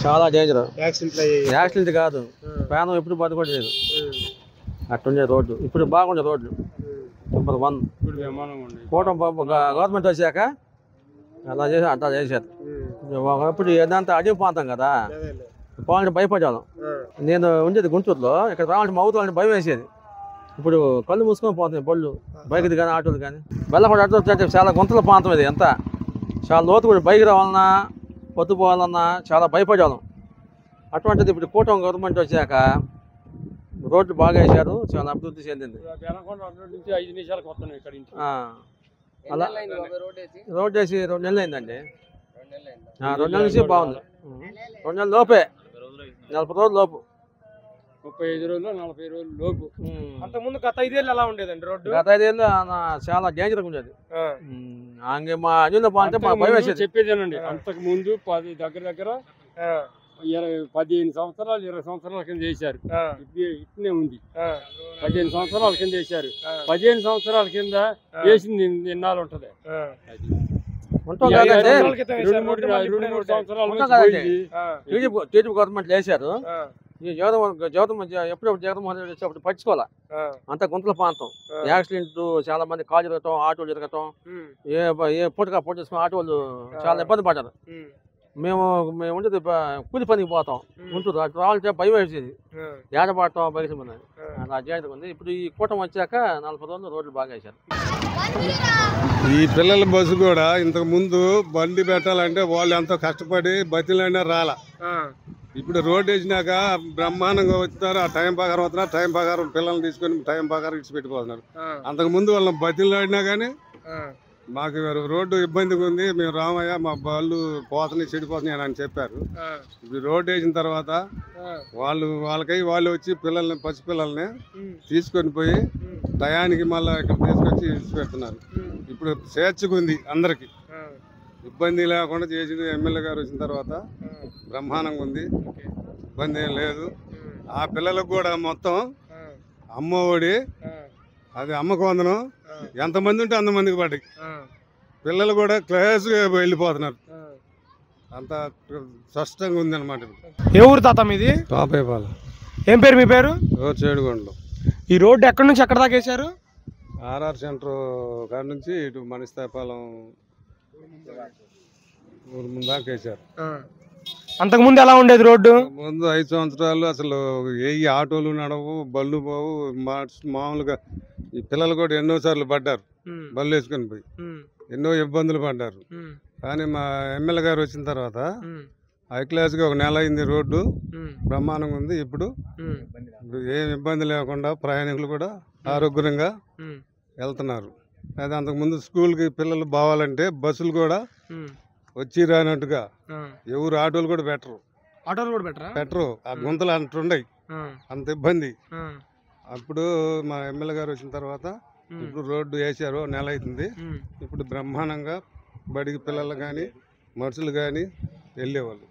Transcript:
చాలా danger. Accident కాదు, ప్రాణం ఎప్పుడు బతకలేదు. అట్టుండే రోడ్డు ఇప్పుడు బాగుండే రోడ్లు. నెంబర్ 1 కూటమి గవర్నమెంట్ వచ్చాక అట్లా చేశారు. ఇప్పుడు ఏదంతా అడిగి పోతాం కదా, పోవాలంటే భయపడ్డాను. నేను ఉండేది గుంటూరులో, ఇక్కడ రావాలంటే మా ఊరు భయం వేసేది. ఇప్పుడు కళ్ళు మూసుకొని పోతున్నాయి బళ్ళు, బైకులు కానీ ఆటోలు కానీ. వెళ్ళకుండా అటు చాలా గుంతల ప్రాంతం ఇది. అంతా చాలా లోతు కూడా. బైక్ రావాలన్నా పొద్దుపోవాలన్నా చాలా భయపడ్డాను. అటువంటిది ఇప్పుడు కూటమి గవర్నమెంట్ వచ్చాక రోడ్లు బాగా వేశారు, చాలా అభివృద్ధి చెందింది. అలా రోడ్ వేసి 2 నెలలు అయిందండి. 2 నెలల నుంచి బాగుంది. 2 నెలల లోపే, 40 రోజుల లోపు, 35 రోజులు 40 రోజుల లోపు. అంతకుముందు గత 5 ఏళ్ళు ఎలా ఉండేదండి రోడ్డు? గత 5 ఏళ్ళు చాలా డేంజర్గా ఉండేది. మా అజీలో బాగుంటే మా భయం వేసేది. చెప్పేదేనండి, అంతకు ముందు దగ్గర 15 సంవత్సరాలు 20 సంవత్సరాల కింద చేశారు. ఇట్నే ఉంది. 15 సంవత్సరాల కింద చేశారు. 15 సంవత్సరాల కింద వేసింది ఎన్నాళ్ళు ఉంటది? టీడీపీ గవర్నమెంట్ వేశారు. జగన్మోహన్ రెడ్డి వచ్చి అప్పుడు పట్టించుకోవాలా. అంత గుంతల ప్రాంతం, యాక్సిడెంట్, చాలా మంది కాలు జరగటం, ఆటోలు జరగటం, ఏ పూటగా పూట చేసుకుని ఆటోలు చాలా ఇబ్బంది పడ్డారు. మేము ఉండేది కూలి పనికి పోతాం గుంటూరు. అటు రావాలంటే భయం వేసేది, ఏడబడతాం బయట ఉన్నది. అలా జాగ్రత్తగా ఉంది. ఇప్పుడు ఈ కూటమి వచ్చాక 40 రోజులు రోడ్లు బాగా వేశారు. ఈ పిల్లల బస్సు కూడా ఇంతకు ముందు బండి పెట్టాలంటే వాళ్ళు ఎంతో కష్టపడి బతిలైనా రాలా. ఇప్పుడు రోడ్డు వేసినాక బ్రహ్మాండంగా వచ్చుతారు. ఆ టైం ప్రకారం వస్తున్నారు, టైం ప్రకారం పిల్లల్ని తీసుకొని టైం ప్రకారం ఇచ్చి పెట్టిపోతున్నారు. అంతకు ముందు వాళ్ళని బతిలాడినా కానీ మాకు రోడ్డు ఇబ్బందిగా ఉంది, మేము రామయ్య మా బళ్ళు పోతున్నాయి చెడిపోతున్నాయి అని చెప్పారు. ఇప్పుడు రోడ్డు వేసిన తర్వాత వాళ్ళు వచ్చి పిల్లల్ని పసిపిల్లల్ని తీసుకొని పోయి టయానికి మళ్ళీ ఇక్కడ తీసుకొచ్చి పెడుతున్నారు. ఇప్పుడు స్వేచ్ఛగా ఉంది, అందరికి ఇబ్బంది లేకుండా చేసింది ఎమ్మెల్యే గారు వచ్చిన తర్వాత. బ్రహ్మాండంగా ఉంది, ఇబ్బంది ఏం లేదు. ఆ పిల్లలకు కూడా మొత్తం అమ్మ ఒడి, అది అమ్మకు వందనం, ఎంతమంది ఉంటే అంతమందికి పడ్డాయి. పిల్లలు కూడా క్లాస్గా వెళ్ళిపోతున్నారు. అంత స్పష్టంగా ఉంది అనమాట. ఏ ఊరు తాత మీది? పాపేపాలెం. ఏం పేరు మీ పేరు? చేడుగొండలో. ఈ రోడ్డు ఎక్కడి నుంచి ఎక్కడ దాకా వేశారు? ఆర్ఆర్ సెంటర్ కాడ నుంచి ఇటు మనిస్తాపాలెం ఊరు ముందు దాకా వేశారు. అంతకుముందు ఎలా ఉండేది రోడ్డు? ముందు 5 సంవత్సరాలు అసలు ఏ ఆటోలు నడవు, బళ్ళు పోవు. మామూలుగా ఈ పిల్లలు కూడా ఎన్నోసార్లు పడ్డారు, బళ్ళు వేసుకొని పోయి ఎన్నో ఇబ్బందులు పడ్డారు. కానీ మా ఎమ్మెల్యే గారు వచ్చిన తర్వాత హై క్లాస్గా 1 నెల అయింది. రోడ్డు బ్రహ్మాండంగా ఉంది. ఇప్పుడు ఏం ఇబ్బంది లేకుండా ప్రయాణికులు కూడా ఆరోగ్యంగా వెళ్తున్నారు. అదే అంతకుముందు స్కూల్కి పిల్లలు పోవాలంటే బస్సులు కూడా వచ్చి రానట్టుగా ఎవరు ఆటోలు కూడా పెట్టరు. ఆ గుంతలు అంటుండయి, అంత ఇబ్బంది. అప్పుడు మా ఎమ్మెల్యే గారు వచ్చిన తర్వాత ఇప్పుడు రోడ్డు వేసారు, 1 నెల అవుతుంది. ఇప్పుడు బ్రహ్మాండంగా బడికి పిల్లలు కానీ మనుషులు కానీ వెళ్ళేవాళ్ళు.